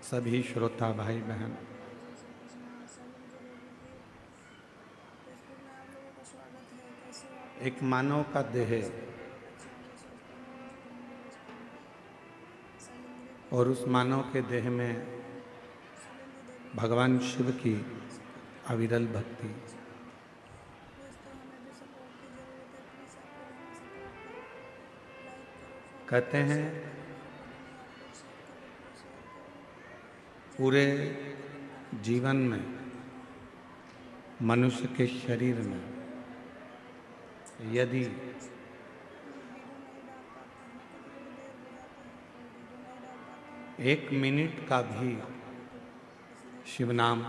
सभी श्रोता भाई बहन, एक मानव का देह और उस मानव के देह में भगवान शिव की अविरल भक्ति। कहते हैं पूरे जीवन में मनुष्य के शरीर में यदि एक मिनट का भी शिव नाम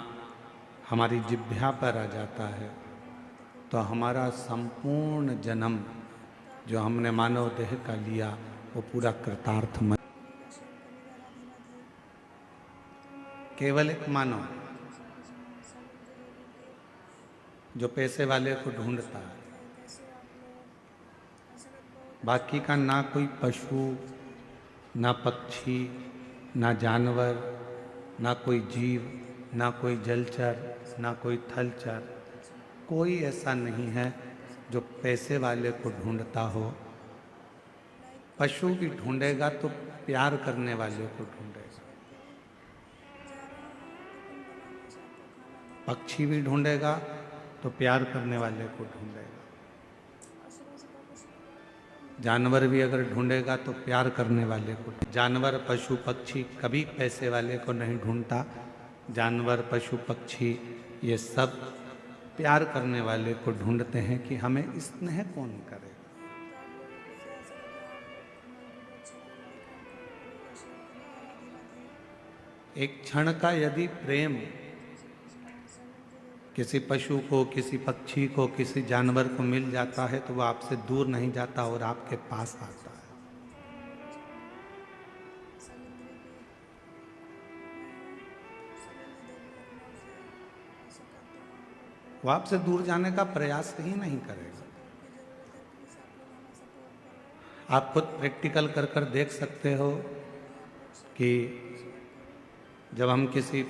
हमारी जिह्वा पर आ जाता है तो हमारा संपूर्ण जन्म जो हमने मानव देह का लिया वो पूरा कृतार्थ मन। केवल एक मानव जो पैसे वाले को ढूंढता है, बाकी का ना कोई पशु, ना पक्षी, ना जानवर, ना कोई जीव, ना कोई जलचर, ना कोई थलचर, कोई ऐसा नहीं है जो पैसे वाले को ढूंढता हो। पशु भी ढूंढेगा तो प्यार करने वाले को ढूंढेगा, पक्षी भी ढूंढेगा तो प्यार करने वाले को ढूंढेगा, जानवर भी अगर ढूंढेगा तो प्यार करने वाले को। जानवर पशु पक्षी कभी पैसे वाले को नहीं ढूंढता। जानवर पशु पक्षी ये सब प्यार करने वाले को ढूंढते हैं कि हमें स्नेह कौन करे। एक क्षण का यदि प्रेम किसी पशु को, किसी पक्षी को, किसी जानवर को मिल जाता है तो वो आपसे दूर नहीं जाता और आपके पास आता है। वो आपसे दूर जाने का प्रयास ही नहीं करेगा। आप खुद प्रैक्टिकल कर कर देख सकते हो कि जब हम किसी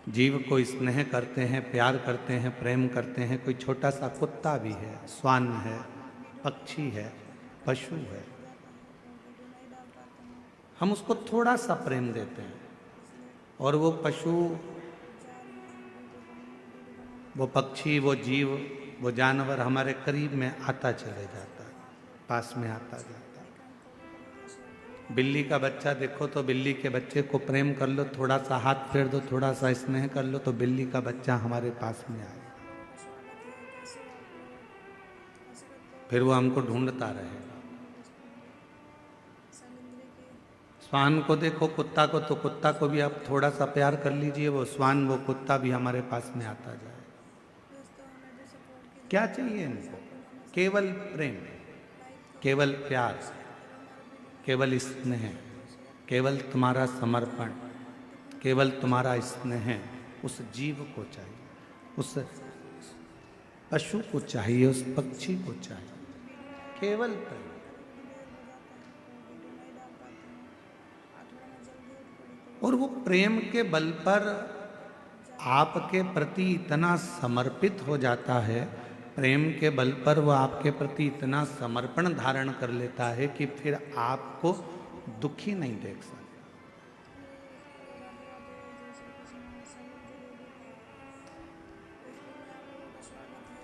जीव को स्नेह करते हैं, प्यार करते हैं, प्रेम करते हैं, कोई छोटा सा कुत्ता भी है, श्वान है, पक्षी है, पशु है, हम उसको थोड़ा सा प्रेम देते हैं और वो पशु, वो पक्षी, वो जीव, वो जानवर हमारे करीब में आता चले जाता है, पास में आता जाता है। बिल्ली का बच्चा देखो तो बिल्ली के बच्चे को प्रेम कर लो, थोड़ा सा हाथ फेर दो, थोड़ा सा स्नेह कर लो तो बिल्ली का बच्चा हमारे पास में आएगा, फिर वो हमको ढूंढता रहेगा। श्वान को देखो, कुत्ता को, तो कुत्ता को भी आप थोड़ा सा प्यार कर लीजिए, वो श्वान, वो कुत्ता भी हमारे पास में आता जाए। क्या चाहिए इनको? केवल प्रेम, केवल प्यार, केवल स्नेह, केवल तुम्हारा समर्पण, केवल तुम्हारा स्नेह उस जीव को चाहिए, उस पशु को चाहिए, उस पक्षी को चाहिए, केवल प्रेम। और वो प्रेम के बल पर आपके प्रति इतना समर्पित हो जाता है, प्रेम के बल पर वो आपके प्रति इतना समर्पण धारण कर लेता है कि फिर आपको दुखी नहीं देख सकता।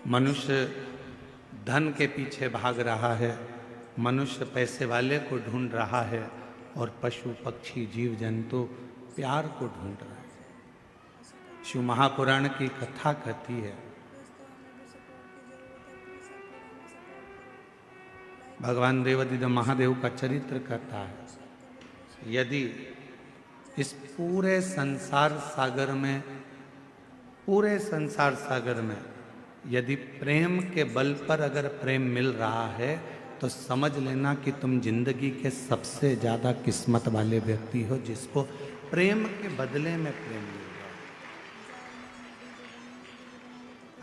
मनुष्य धन के पीछे भाग रहा है, मनुष्य पैसे वाले को ढूंढ रहा है और पशु पक्षी जीव जंतु प्यार को ढूंढ रहे हैं। शिव महापुराण की कथा कहती है, भगवान देवादिदेव महादेव का चरित्र कहता है, यदि इस पूरे संसार सागर में, पूरे संसार सागर में यदि प्रेम के बल पर अगर प्रेम मिल रहा है तो समझ लेना कि तुम जिंदगी के सबसे ज्यादा किस्मत वाले व्यक्ति हो जिसको प्रेम के बदले में प्रेम मिल रहा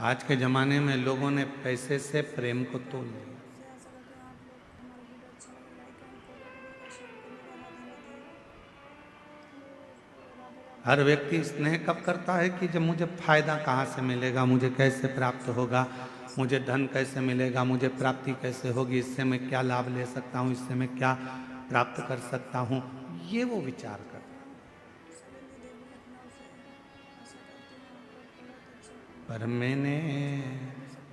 है। आज के जमाने में लोगों ने पैसे से प्रेम को तोल लिया। हर व्यक्ति स्नेह कब करता है कि जब मुझे फायदा कहाँ से मिलेगा, मुझे कैसे प्राप्त होगा, मुझे धन कैसे मिलेगा, मुझे प्राप्ति कैसे होगी, इससे मैं क्या लाभ ले सकता हूँ, इससे मैं क्या प्राप्त कर सकता हूँ, ये वो विचार कर। पर मैंने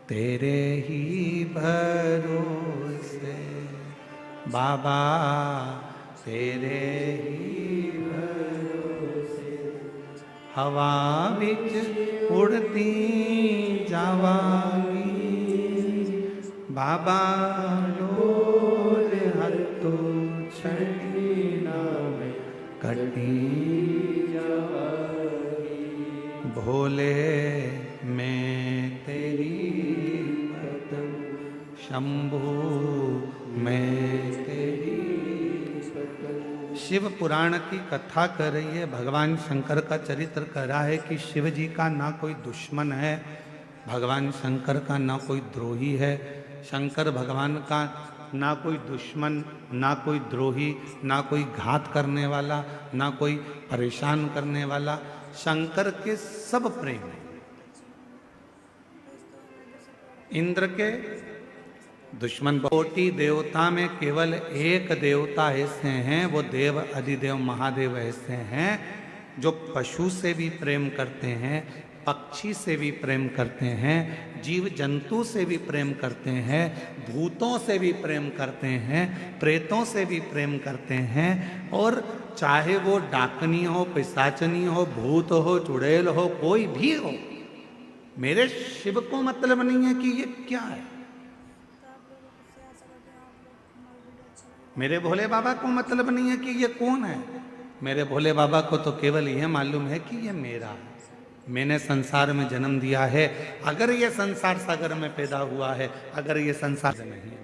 तेरे ही भरोसे बाबा, तेरे ही भरोसे हवा बिच उड़ती जावांगी बाबा, डोर हत्तो छड़ी नाम कटी जावांगी। भोले मैं तेरी पतंग, शंभू मैं तेरी पतंग। शिव पुराण की कथा कर रही है, भगवान शंकर का चरित्र कर रहा है कि शिव जी का ना कोई दुश्मन है, भगवान शंकर का ना कोई द्रोही है, शंकर भगवान का ना कोई दुश्मन, ना कोई द्रोही, ना कोई घात करने वाला, ना कोई परेशान करने वाला, शंकर के सब प्रेम है। इंद्र के दुश्मन कोटि देवता में केवल एक देवता ऐसे हैं, वो देव अधिदेव महादेव ऐसे हैं जो पशु से भी प्रेम करते हैं, पक्षी से भी प्रेम करते हैं, जीव जंतु से भी प्रेम करते हैं, भूतों से भी प्रेम करते हैं, प्रेतों से भी प्रेम करते हैं। और चाहे वो डाकनी हो, पिशाचनी हो, भूत हो, चुड़ैल हो, कोई भी हो, मेरे शिव को मतलब नहीं है कि ये क्या है। मेरे भोले बाबा को मतलब नहीं है कि ये कौन है। मेरे भोले बाबा को तो केवल यह मालूम है कि ये मेरा है, मैंने संसार में जन्म दिया है। अगर ये संसार सागर में पैदा हुआ है, अगर ये संसार नहीं है,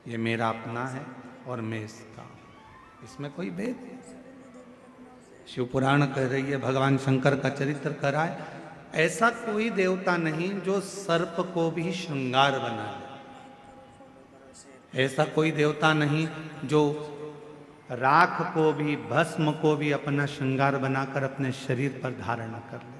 ये मेरा अपना है और मैं इसका, इसमें कोई भेद नहीं। शिव पुराण कह रही है, भगवान शंकर का चरित्र करा है, ऐसा कोई देवता नहीं जो सर्प को भी श्रृंगार बना ले, ऐसा कोई देवता नहीं जो राख को भी, भस्म को भी अपना श्रृंगार बनाकर अपने शरीर पर धारण कर ले।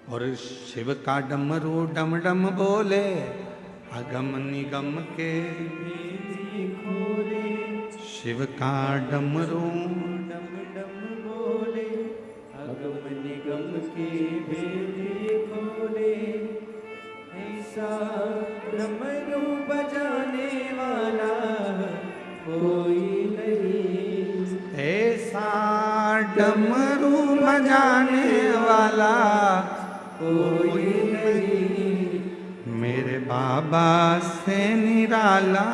और शिव का डमरू डम डम बोले, अगम निगम के खोले। शिव का डमरू डम डम बोले, अगम निगम के भेद खोले। ऐसा डमरू बजाने वाला कोई नहीं, ऐसा डमरू बजाने वाला कोई नहीं, मेरे बाबा से निराला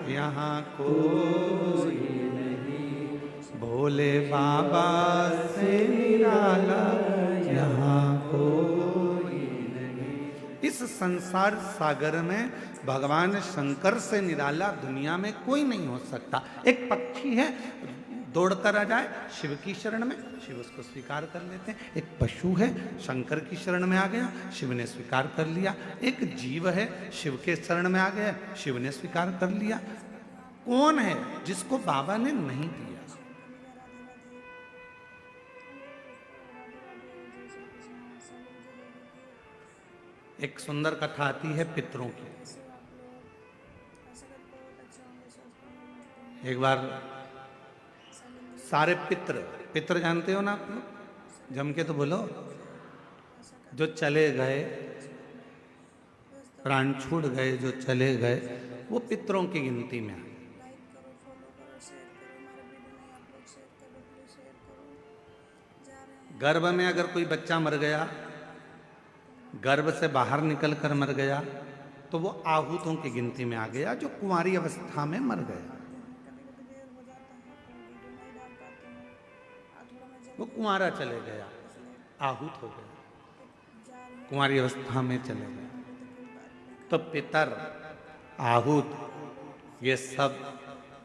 यहाँ कोई नहीं, भोले बाबा से निराला यहाँ कोई नहीं। इस संसार सागर में भगवान शंकर से निराला दुनिया में कोई नहीं हो सकता। एक पक्षी है, दौड़कर आ जाए शिव की शरण में, शिव उसको स्वीकार कर लेते हैं। एक पशु है, शंकर की शरण में आ गया, शिव ने स्वीकार कर लिया। एक जीव है, शिव के शरण में आ गया, शिव ने स्वीकार कर लिया। कौन है जिसको बाबा ने नहीं दिया? एक सुंदर कथा आती है पितरों की। एक बार सारे पितर जानते हो ना आप लोग, जम के तो बोलो, जो चले गए, प्राण छूट गए, जो चले गए, वो पितरों की गिनती में आए। गर्भ में अगर कोई बच्चा मर गया, गर्भ से बाहर निकलकर मर गया, तो वो आहूतों की गिनती में आ गया, जो कुंवारी अवस्था में मर गया। वो कुंवारा चले गया, आहूत हो गया, कुंवारी अवस्था में चले गए। तो पितर, आहूत, ये सब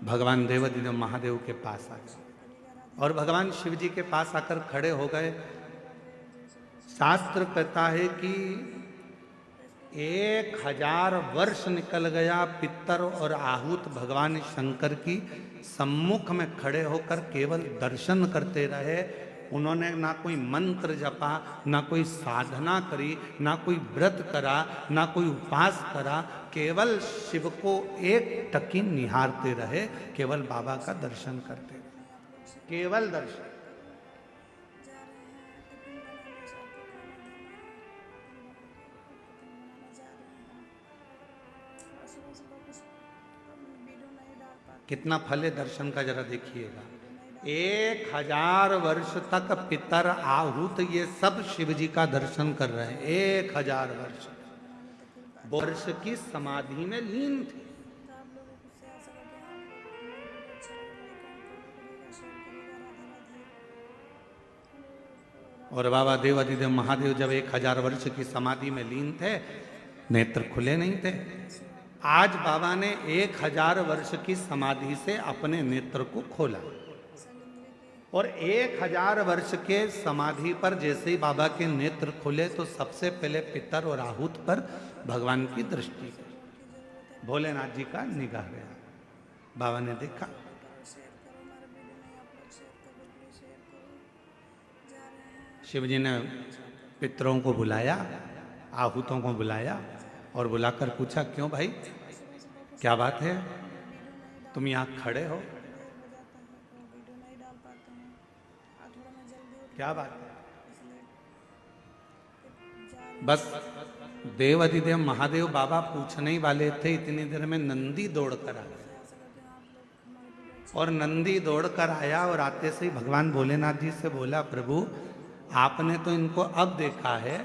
भगवान देवाधिदेव महादेव के पास आ गए और भगवान शिव जी के पास आकर खड़े हो गए शास्त्र कहता है कि 1000 वर्ष निकल गया, पितर और आहूत भगवान शंकर की सम्मुख में खड़े होकर केवल दर्शन करते रहे। उन्होंने ना कोई मंत्र जपा, ना कोई साधना करी, ना कोई व्रत करा, ना कोई उपवास करा, केवल शिव को एक टकी निहारते रहे, केवल बाबा का दर्शन करते रहे, केवल दर्शन। कितना फल है दर्शन का, जरा देखिएगा। 1000 वर्ष तक पितर आहूत ये सब शिव जी का दर्शन कर रहे हैं। 1000 वर्ष की समाधि में लीन थे। और बाबा देवादिदेव महादेव जब 1000 वर्ष की समाधि में लीन थे, नेत्र खुले नहीं थे। आज बाबा ने 1000 वर्ष की समाधि से अपने नेत्र को खोला, और 1000 वर्ष के समाधि पर जैसे ही बाबा के नेत्र खुले तो सबसे पहले पितर और आहूत पर भगवान की दृष्टि गई। भोलेनाथ जी का निगाह गया। बाबा ने देखा, शिव जी ने पितरों को बुलाया, आहूतों को बुलाया और बुलाकर पूछा, क्यों भाई, क्या बात है, तुम यहाँ खड़े हो, क्या बात है? बस देवादिदेव महादेव बाबा पूछने ही वाले थे, इतनी देर में नंदी दौड़ कर आ गया। और नंदी दौड़ कर आया और आते से ही भगवान भोलेनाथ जी से बोला, प्रभु आपने तो इनको अब देखा है,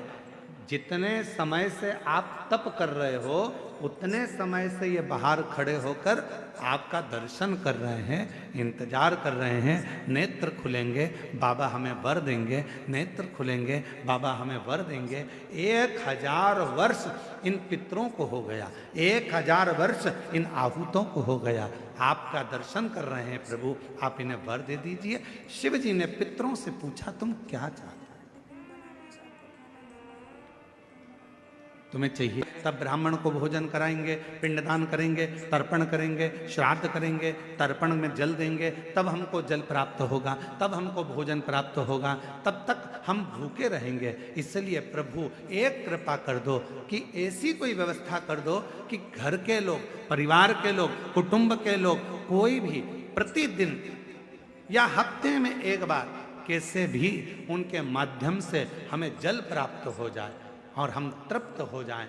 जितने समय से आप तप कर रहे हो उतने समय से ये बाहर खड़े होकर आपका दर्शन कर रहे हैं, इंतजार कर रहे हैं। नेत्र खुलेंगे बाबा हमें वर देंगे, नेत्र खुलेंगे बाबा हमें वर देंगे। 1000 वर्ष इन पितरों को हो गया, 1000 वर्ष इन आहूतों को हो गया, आपका दर्शन कर रहे हैं प्रभु, आप इन्हें वर दे दीजिए। शिव जी ने पितरों से पूछा, तुम क्या चाहते, तुम्हें चाहिए? तब ब्राह्मण को भोजन कराएंगे, पिंडदान करेंगे, तर्पण करेंगे, श्राद्ध करेंगे, तर्पण में जल देंगे, तब हमको जल प्राप्त होगा, तब हमको भोजन प्राप्त होगा, तब तक हम भूखे रहेंगे। इसलिए प्रभु एक कृपा कर दो कि ऐसी कोई व्यवस्था कर दो कि घर के लोग, परिवार के लोग, कुटुंब के लोग, कोई भी प्रतिदिन या हफ्ते में एक बार कैसे भी उनके माध्यम से हमें जल प्राप्त हो जाए और हम तृप्त हो जाएं।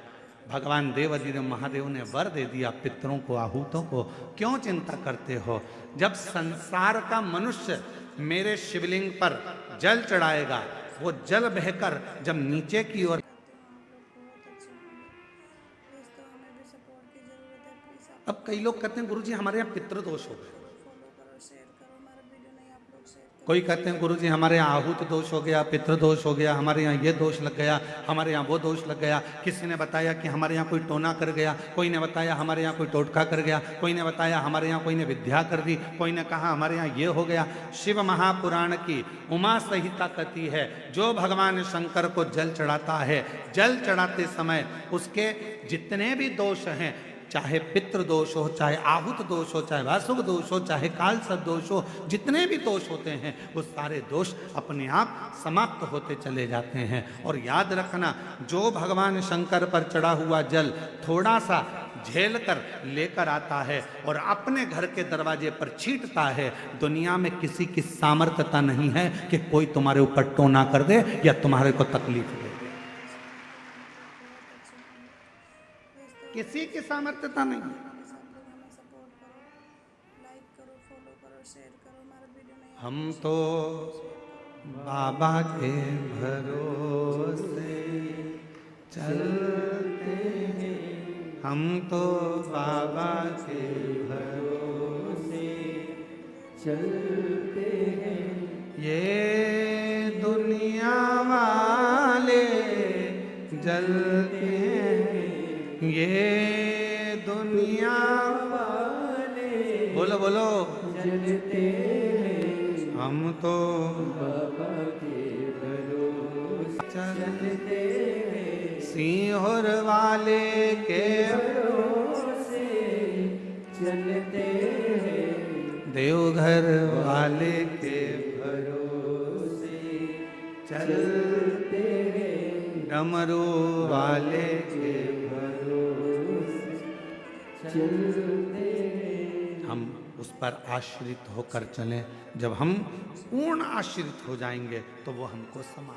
भगवान देवादिदेव महादेव ने वर दे दिया पितरों को, आहूतों को। क्यों चिंता करते हो? जब संसार का मनुष्य मेरे शिवलिंग पर जल चढ़ाएगा, वो जल बहकर जब नीचे की ओर, अब कई लोग कहते हैं गुरुजी हमारे यहाँ पितृदोष हो गए, कोई कहते हैं गुरुजी हमारे यहाँ आहूत दोष हो गया, पितृदोष हो गया, हमारे यहाँ ये दोष लग गया, हमारे यहाँ वो दोष लग गया। किसी ने बताया कि हमारे यहाँ कोई टोना कर गया, कोई ने बताया हमारे यहाँ कोई टोटका कर गया, कोई ने बताया हमारे यहाँ कोई ने विद्या कर दी, कोई ने कहा हमारे यहाँ ये हो गया। शिव महापुराण की उमा संहिता कहती है, जो भगवान शंकर को जल चढ़ाता है, जल चढ़ाते समय उसके जितने भी दोष हैं, चाहे पितृ दोष हो, चाहे आहूत दोष हो, चाहे वासुक दोष हो, चाहे कालसर्प दोष हो, जितने भी दोष होते हैं वो सारे दोष अपने आप समाप्त होते चले जाते हैं। और याद रखना, जो भगवान शंकर पर चढ़ा हुआ जल थोड़ा सा झेल कर लेकर आता है और अपने घर के दरवाजे पर छींटता है, दुनिया में किसी की सामर्थ्यता नहीं है कि कोई तुम्हारे ऊपर टोना कर दे या तुम्हारे को तकलीफ दे, किसी की सामर्थ्यता नहीं। हम तो बाबा के भरोसे चलते हैं, हम तो बाबा के भरोसे चलते हैं। ये दुनिया वाले जलते हैं, ये दुनिया वाले, बोलो बोलो, जलते हैं, हम तो बाबा के भरोसे चलते सिंहर वाले के भरोसे चलते देवघर वाले के भरोसे चलते डमरू वाले के भरोसे चलते हम उस पर आश्रित होकर चलें। जब हम पूर्ण आश्रित हो जाएंगे तो वो हमको समा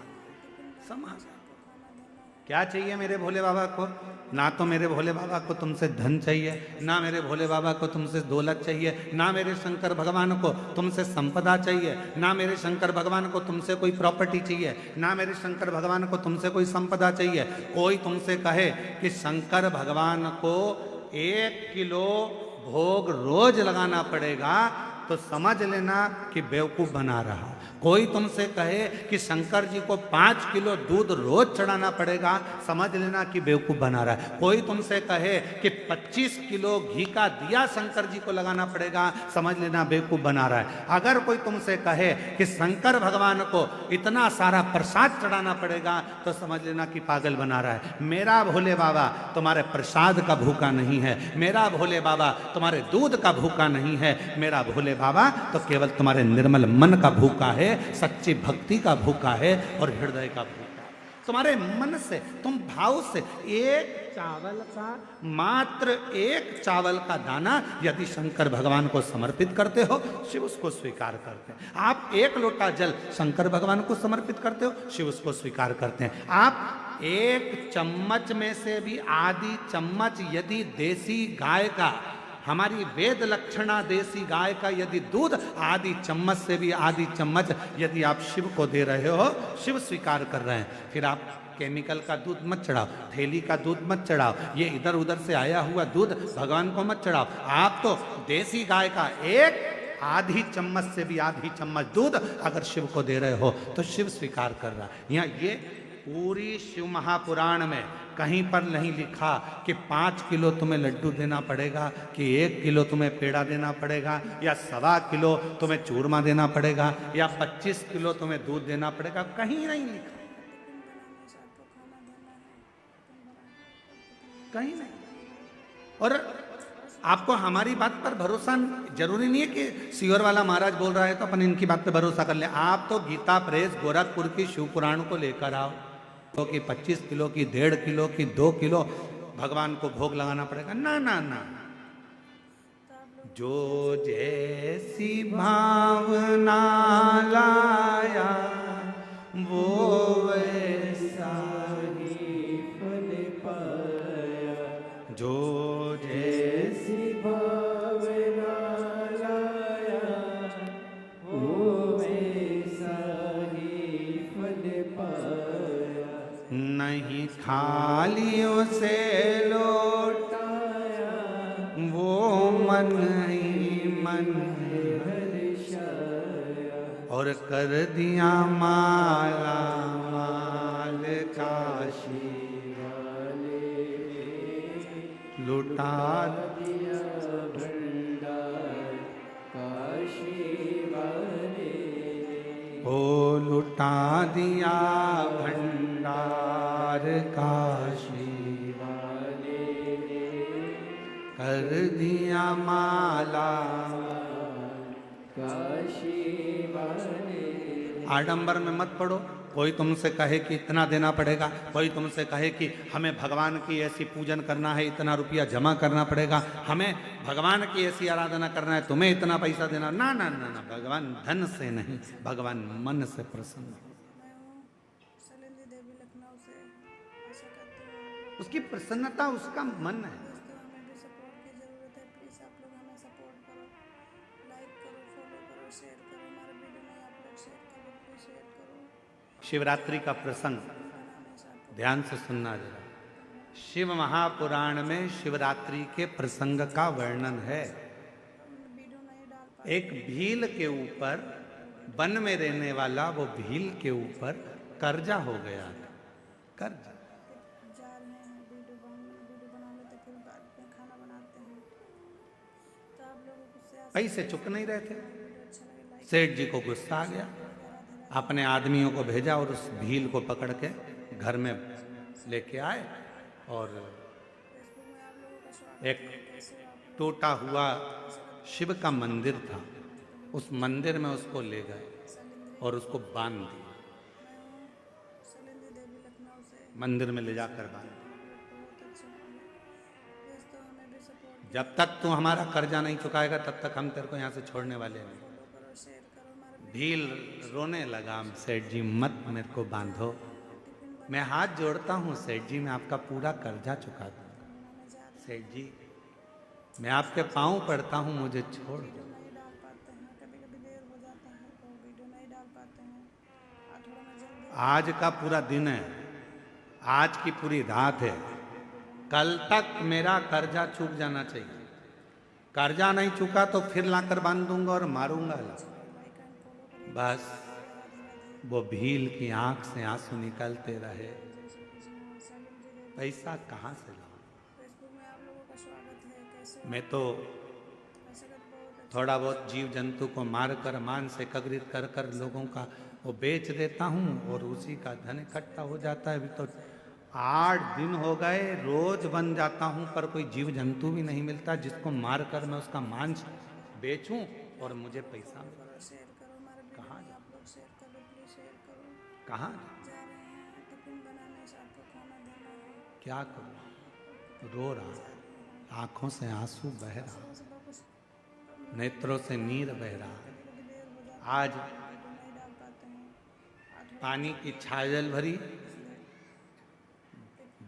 क्या चाहिए मेरे भोले बाबा को? ना तो मेरे भोले बाबा को तुमसे धन चाहिए, ना मेरे भोले बाबा को तुमसे दौलत चाहिए, ना मेरे शंकर भगवान को तुमसे संपदा चाहिए, ना मेरे शंकर भगवान को तुमसे कोई प्रॉपर्टी चाहिए, ना मेरे शंकर भगवान को तुमसे कोई संपदा चाहिए। कोई तुमसे कहे कि शंकर भगवान को 1 किलो भोग रोज लगाना पड़ेगा तो समझ लेना कि बेवकूफ बना रहा। कोई तुमसे कहे कि शंकर जी को 5 किलो दूध रोज चढ़ाना पड़ेगा, समझ लेना कि बेवकूफ बना रहा है। कोई तुमसे कहे कि 25 किलो घी का दिया शंकर जी को लगाना पड़ेगा, समझ लेना बेवकूफ बना रहा है। अगर कोई तुमसे कहे कि शंकर भगवान को इतना सारा प्रसाद चढ़ाना पड़ेगा तो समझ लेना कि पागल बना रहा है। मेरा भोले बाबा तुम्हारे प्रसाद का भूखा नहीं है, मेरा भोले बाबा तुम्हारे दूध का भूखा नहीं है, मेरा भोले बाबा तो केवल तुम्हारे निर्मल मन का भूखा है, सच्ची भक्ति का भूखा है और हृदय का भूखा है। तुम्हारे मन से, तुम भाव से एक चावल का, मात्र एक चावल का दाना यदि शंकर भगवान को समर्पित करते हो, शिव उसको स्वीकार करते हैं। आप 1 लोटा जल शंकर भगवान को समर्पित करते हो, शिव उसको स्वीकार करते हैं। आप 1 चम्मच में से भी आधी चम्मच यदि देसी गाय का, हमारी वेद लक्षणा देसी गाय का यदि दूध आधी चम्मच से भी आधी चम्मच यदि आप शिव को दे रहे हो, शिव स्वीकार कर रहे हैं। फिर आप केमिकल का दूध मत चढ़ाओ, थैली का दूध मत चढ़ाओ, ये इधर उधर से आया हुआ दूध भगवान को मत चढ़ाओ। आप तो देसी गाय का 1 आधी चम्मच से भी आधी चम्मच दूध अगर शिव को दे रहे हो तो शिव स्वीकार कर रहा है। यहाँ ये पूरी शिव महापुराण में कहीं पर नहीं लिखा कि 5 किलो तुम्हें लड्डू देना पड़ेगा, कि 1 किलो तुम्हें पेड़ा देना पड़ेगा, या 1.25 किलो तुम्हें चूरमा देना पड़ेगा, या 25 किलो तुम्हें दूध देना पड़ेगा, कहीं नहीं लिखा, कहीं नहीं। और आपको हमारी बात पर भरोसा जरूरी नहीं है कि सीहोर वाला महाराज बोल रहा है तो अपन इनकी बात पे भरोसा कर ले। आप तो गीता प्रेस गोरखपुर की शिव पुराण को लेकर आओ तो कि 25 किलो की, 1.5 किलो की, 2 किलो भगवान को भोग लगाना पड़ेगा। ना ना ना, जो जैसी भावना लाया वो वैसा ही फल पाया, जो जैसी भावना लाया वो वैसा ही फल पाया, नहीं खाली उसे लौटाया वो मन ही मन हर्षाया, और कर दिया माला माल काशी वाले लुटा दिया भंडार काशी वाले, ओ लुटा दिया भंडार काशी वाले कर दिया माला। काशी वाले, आडंबर में मत पड़ो। कोई तुमसे कहे कि इतना देना पड़ेगा, कोई तुमसे कहे कि हमें भगवान की ऐसी पूजन करना है, इतना रुपया जमा करना पड़ेगा, हमें भगवान की ऐसी आराधना करना है, तुम्हें इतना पैसा देना। ना ना ना ना, भगवान धन से नहीं, भगवान मन से प्रसन्न। उसकी प्रसन्नता उसका मन है। शिवरात्रि का प्रसंग ध्यान से सुनना जरा। शिव महापुराण में शिवरात्रि के प्रसंग का वर्णन है। एक भील के ऊपर, वन में रहने वाला वो भील के ऊपर कर्जा हो गया था। कर्जा पैसे चुक नहीं रहे थे। सेठ जी को गुस्सा आ गया, अपने आदमियों को भेजा और उस भील को पकड़ के घर में लेके आए और एक टूटा हुआ शिव का मंदिर था, उस मंदिर में उसको ले गए और उसको बांध दिया, मंदिर में ले जाकर बांध दिया। जब तक तू हमारा कर्जा नहीं चुकाएगा तब तक हम तेरे को यहाँ से छोड़ने वाले नहीं। भील रोने लगा, सेठ जी मत मेरे को बांधो, मैं हाथ जोड़ता हूँ सेठ जी, मैं आपका पूरा कर्जा चुका दूंगा। सेठ जी मैं आपके पाँव पड़ता हूँ, मुझे छोड़ दो। आज का पूरा दिन है, आज की पूरी रात है, कल तक मेरा कर्जा चूक जाना चाहिए। कर्जा नहीं चुका तो फिर लाकर बांध दूंगा और मारूंगा। बस वो भील की आंख से आंसू निकलते रहे, पैसा कहाँ से लाऊं? मैं तो थोड़ा बहुत जीव जंतु को मारकर मांस एकत्रित कर कर लोगों का वो बेच देता हूँ और उसी का धन इकट्ठा हो जाता है। अभी तो 8 दिन हो गए, रोज बन जाता हूँ पर कोई जीव जंतु भी नहीं मिलता जिसको मार कर मैं उसका मांस बेचूं और मुझे पैसा मिले। कहाँ कहाँ क्या करूँ? रो रहा, आंखों से आंसू बह रहा, नेत्रों से नीर बह रहा। आज पानी की छाजल भरी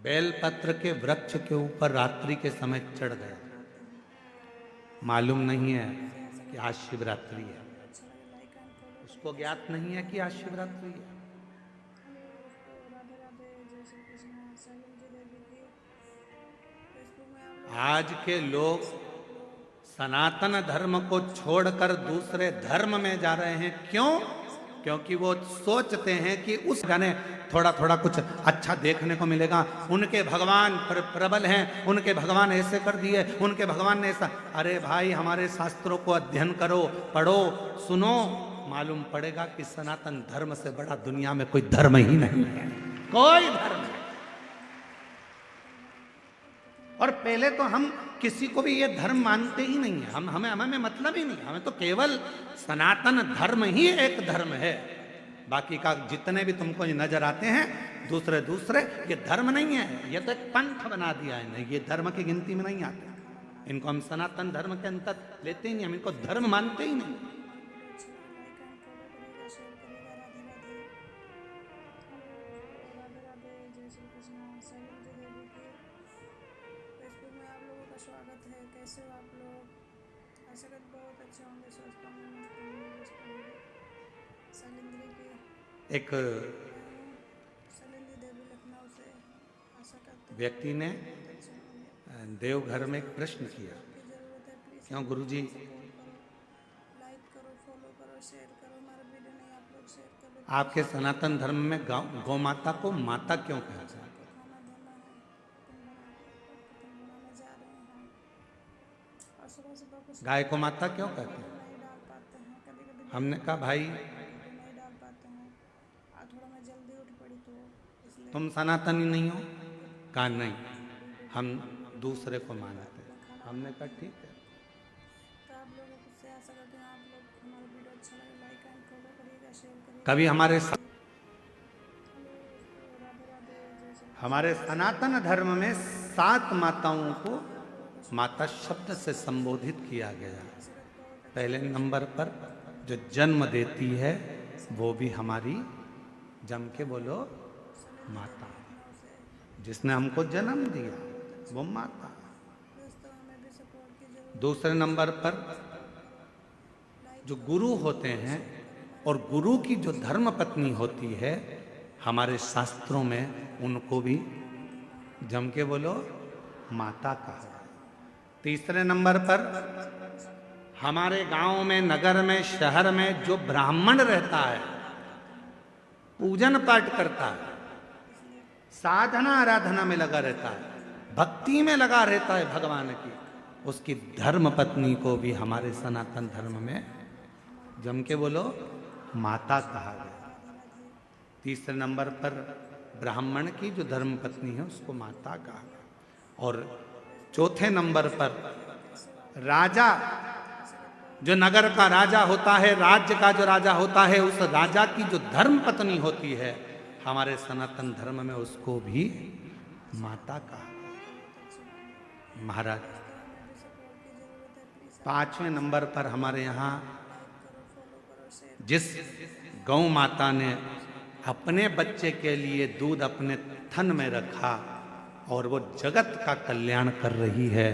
बेलपत्र के वृक्ष के ऊपर रात्रि के समय चढ़ गया। मालूम नहीं है कि आज शिवरात्रि है, उसको ज्ञात नहीं है कि आज शिवरात्रि है। आज के लोग सनातन धर्म को छोड़कर दूसरे धर्म में जा रहे हैं। क्यों? क्योंकि वो सोचते हैं कि उस गाने थोड़ा थोड़ा कुछ अच्छा देखने को मिलेगा, उनके भगवान प्रबल हैं, उनके भगवान ऐसे कर दिए, उनके भगवान ने ऐसा। अरे भाई हमारे शास्त्रों को अध्ययन करो, पढ़ो, सुनो, मालूम पड़ेगा कि सनातन धर्म से बड़ा दुनिया में कोई धर्म ही नहीं है, कोई धर्म नहीं। और पहले तो हम किसी को भी ये धर्म मानते ही नहीं है, हमें मतलब ही नहीं, हमें तो केवल सनातन धर्म ही एक धर्म है। बाकी का जितने भी तुमको नजर आते हैं दूसरे ये धर्म नहीं है, ये तो एक पंथ बना दिया है। नहीं, ये धर्म की गिनती में नहीं आते, इनको हम सनातन धर्म के अंतर लेते ही नहीं, हम इनको धर्म मानते ही नहीं। एक व्यक्ति ने देवघर में एक प्रश्न किया, क्यों गुरुजी आपके सनातन धर्म में गौ माता को माता क्यों कहते हैं? गाय को माता क्यों कहते हैं? हमने कहा भाई तुम सनातनी नहीं हो? कहा नहीं, हम दूसरे को मानते हैं। हमने कहा ठीक है। कभी हमारे सनातन धर्म में 7 माताओं को माता शब्द से संबोधित किया गया। पहले नंबर पर जो जन्म देती है वो भी हमारी, जम के बोलो, माता। जिसने हमको जन्म दिया वो माता। दूसरे नंबर पर जो गुरु होते हैं और गुरु की जो धर्म पत्नी होती है, हमारे शास्त्रों में उनको भी जम के बोलो माता कहा। तीसरे नंबर पर हमारे गांव में, नगर में, शहर में जो ब्राह्मण रहता है, पूजन पाठ करता है, साधना आराधना में लगा रहता है, भक्ति में लगा रहता है भगवान की, उसकी धर्म पत्नी को भी हमारे सनातन धर्म में जम के बोलो माता कहा गया। तीसरे नंबर पर ब्राह्मण की जो धर्म पत्नी है उसको माता कहा। और चौथे नंबर पर राजा, जो नगर का राजा होता है, राज्य का जो राजा होता है, उस राजा की जो धर्म पत्नी होती है हमारे सनातन धर्म में उसको भी माता कहा। महाराज 5वें नंबर पर हमारे यहाँ जिस गौ माता ने अपने बच्चे के लिए दूध अपने थन में रखा और वो जगत का कल्याण कर रही है,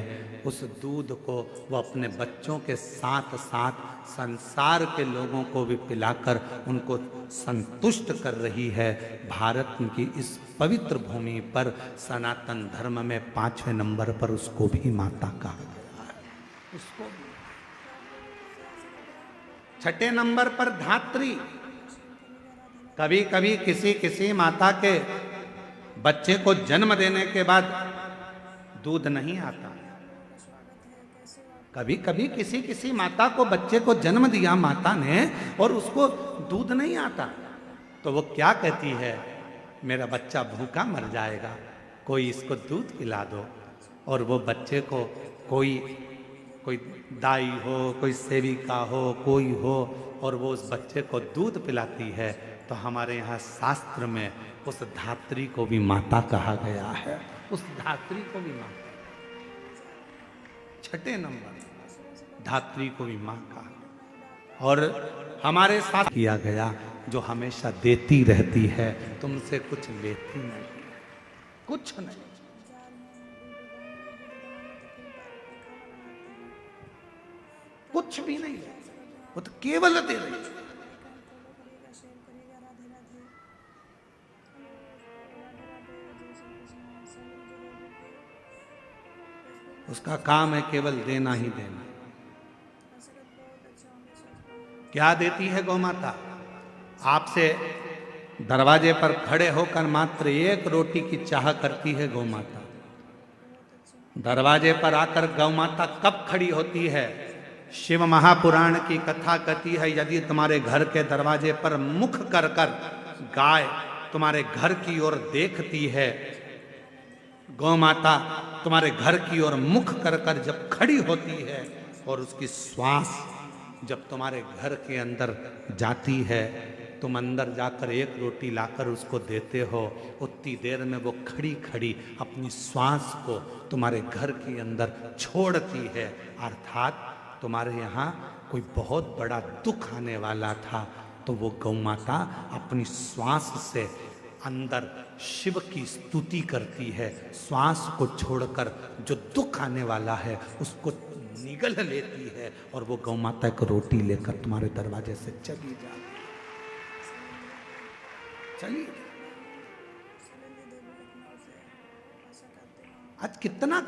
उस दूध को वो अपने बच्चों के साथ साथ संसार के लोगों को भी पिलाकर उनको संतुष्ट कर रही है। भारत की इस पवित्र भूमि पर सनातन धर्म में 5वें नंबर पर उसको भी माता कहा गया है। उसको भी। 6ठे नंबर पर धात्री। कभी कभी किसी माता के बच्चे को जन्म देने के बाद दूध नहीं आता। कभी कभी किसी माता को बच्चे को जन्म दिया माता ने और उसको दूध नहीं आता, तो वो क्या कहती है, मेरा बच्चा भूखा मर जाएगा, कोई इसको दूध पिला दो। और वो बच्चे को कोई दाई हो, कोई सेविका हो, कोई हो, और वो उस बच्चे को दूध पिलाती है। तो हमारे यहाँ शास्त्र में उस धात्री को भी माता कहा गया है। उस धात्री को भी माता। 6ठे नंबर धात्री को भी मां कहा। और हमारे साथ किया गया, जो हमेशा देती रहती है, तुमसे कुछ लेती नहीं, कुछ नहीं। कुछ भी नहीं, वो तो केवल दे रही है। उसका काम है केवल देना ही देना। क्या देती है गौ माता? आपसे दरवाजे पर खड़े होकर मात्र एक रोटी की चाह करती है गौ माता। दरवाजे पर आकर गौ माता कब खड़ी होती है? शिव महापुराण की कथा कहती है, यदि तुम्हारे घर के दरवाजे पर मुख कर कर गाय तुम्हारे घर की ओर देखती है, गौ माता तुम्हारे घर की ओर मुख कर कर जब खड़ी होती है और उसकी श्वास जब तुम्हारे घर के अंदर जाती है, तुम अंदर जाकर एक रोटी लाकर उसको देते हो, उतनी देर में वो खड़ी खड़ी अपनी श्वास को तुम्हारे घर के अंदर छोड़ती है। अर्थात तुम्हारे यहाँ कोई बहुत बड़ा दुख आने वाला था, तो वो गौ माता अपनी श्वास से अंदर शिव की स्तुति करती है। श्वास को छोड़कर जो दुख आने वाला है उसको निगल लेती है और वो गौ माता एक रोटी लेकर तुम्हारे दरवाजे से चली जाती है। चलिए, आज कितना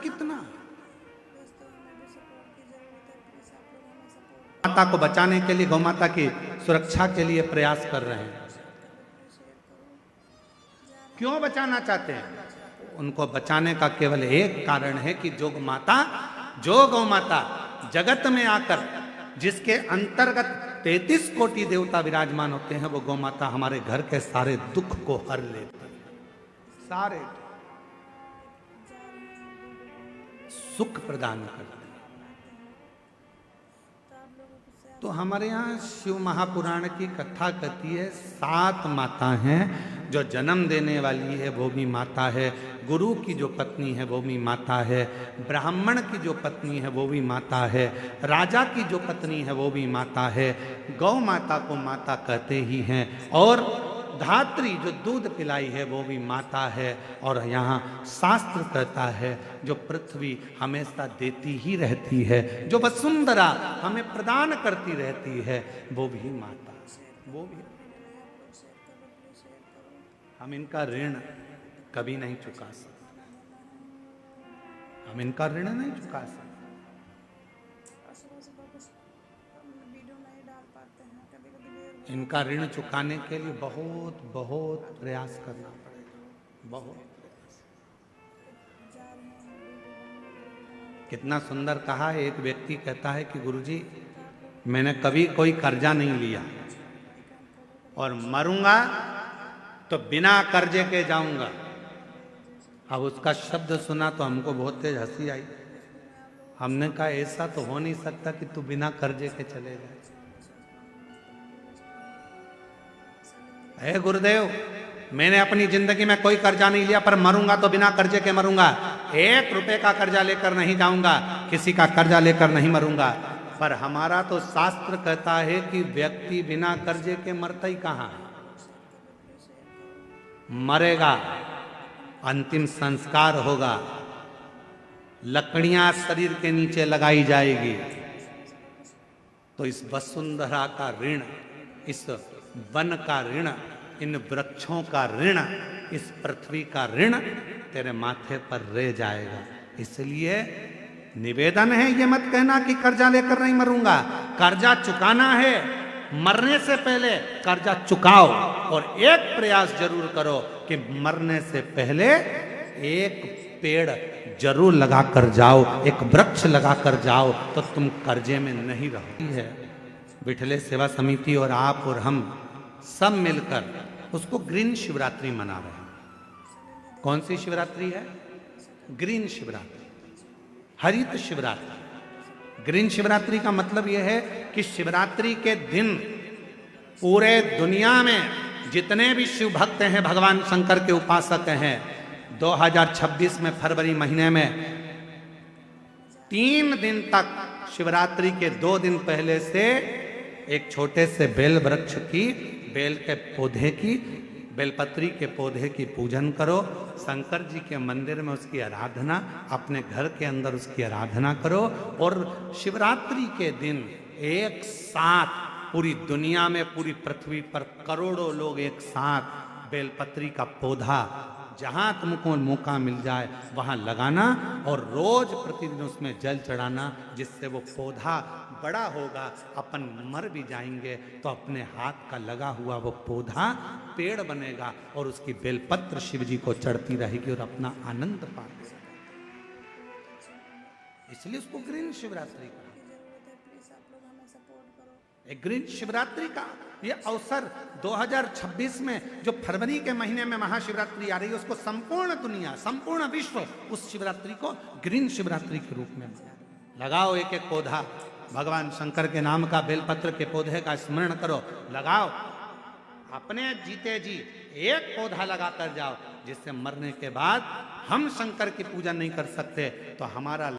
माता को बचाने के लिए, गौ माता की सुरक्षा के लिए प्रयास कर रहे हैं। क्यों बचाना चाहते हैं? उनको बचाने का केवल एक कारण है कि जो गौ माता जगत में आकर जिसके अंतर्गत 33 कोटि देवता विराजमान होते हैं, वो गौ माता हमारे घर के सारे दुख को हर लेती है, सारे सुख प्रदान करती है। तो हमारे यहाँ शिव महापुराण की कथा कहती है, 7 माता हैं। जो जन्म देने वाली है वो भी माता है, गुरु की जो पत्नी है वो भी माता है, ब्राह्मण की जो पत्नी है वो भी माता है, राजा की जो पत्नी है वो भी माता है। गौ माता को माता कहते ही हैं। और धात्री जो दूध पिलाई है वो भी माता है। और यहाँ शास्त्र कहता है, जो पृथ्वी हमेशा देती ही रहती है, जो वसुंधरा हमें प्रदान करती रहती है, वो भी माता, वो भी। हम इनका ऋण कभी नहीं चुका सकते, हम इनका ऋण नहीं चुका सकते। इनका ऋण चुकाने के लिए बहुत बहुत प्रयास करना पड़ेगा, बहुत प्रयास। कितना सुंदर कहा है, एक व्यक्ति कहता है कि गुरुजी मैंने कभी कोई कर्जा नहीं लिया और मरूंगा तो बिना कर्जे के जाऊंगा। अब उसका शब्द सुना तो हमको बहुत तेज हंसी आई। हमने कहा ऐसा तो हो नहीं सकता कि तू बिना कर्जे के चले जाए। हे गुरुदेव, मैंने अपनी जिंदगी में कोई कर्जा नहीं लिया, पर मरूंगा तो बिना कर्जे के मरूंगा। 1 रुपए का कर्जा लेकर नहीं जाऊंगा, किसी का कर्जा लेकर नहीं मरूंगा। पर हमारा तो शास्त्र कहता है कि व्यक्ति बिना कर्जे के मरता ही कहां है। मरेगा, अंतिम संस्कार होगा, लकड़ियां शरीर के नीचे लगाई जाएगी। तो इस वसुंधरा का ऋण, इस वन का ऋण, इन वृक्षों का ऋण, इस पृथ्वी का ऋण तेरे माथे पर रह जाएगा। इसलिए निवेदन है, ये मत कहना कि कर्जा लेकर नहीं मरूंगा। कर्जा चुकाना है, मरने से पहले कर्जा चुकाओ। और एक प्रयास जरूर करो कि मरने से पहले एक पेड़ जरूर लगा कर जाओ, एक वृक्ष लगा कर जाओ, तो तुम कर्जे में नहीं रहोगे। है विठले सेवा समिति और आप और हम सब मिलकर उसको ग्रीन शिवरात्रि मना रहे हैं। कौन सी शिवरात्रि है? ग्रीन शिवरात्रि, हरित शिवरात्रि। ग्रीन शिवरात्रि का मतलब यह है कि शिवरात्रि के दिन पूरे दुनिया में जितने भी शिव भक्त हैं, भगवान शंकर के उपासक हैं, 2026 में फरवरी महीने में 3 दिन तक शिवरात्रि के 2 दिन पहले से एक छोटे से बेल वृक्ष की, बेल के पौधे की, बेलपत्री के पौधे की पूजन करो। शंकर जी के मंदिर में उसकी आराधना, अपने घर के अंदर उसकी आराधना करो। और शिवरात्रि के दिन एक साथ पूरी दुनिया में, पूरी पृथ्वी पर करोड़ों लोग एक साथ बेलपत्री का पौधा जहां तुमको मौका मिल जाए वहां लगाना और रोज प्रतिदिन उसमें जल चढ़ाना, जिससे वो पौधा बड़ा होगा। अपन मर भी जाएंगे तो अपने हाथ का लगा हुआ वो पौधा पेड़ बनेगा और उसकी बेलपत्र शिव जी को चढ़ती रहेगी और अपना आनंद पाते। इसलिए उसको ग्रीन शिवरात्रि का, एक ग्रीन शिवरात्रि का ये अवसर 2026 में जो फरवरी के महीने में महाशिवरात्रि आ रही है, उसको संपूर्ण दुनिया, संपूर्ण विश्व उस शिवरात्रि को ग्रीन शिवरात्रि के रूप में लगाओ। एक एक पौधा भगवान शंकर के नाम का बेलपत्र के पौधे का स्मरण करो, लगाओ। अपने जीते जी एक पौधा लगा कर जाओ, जिससे मरने के बाद हम शंकर की पूजा नहीं कर सकते तो हमारा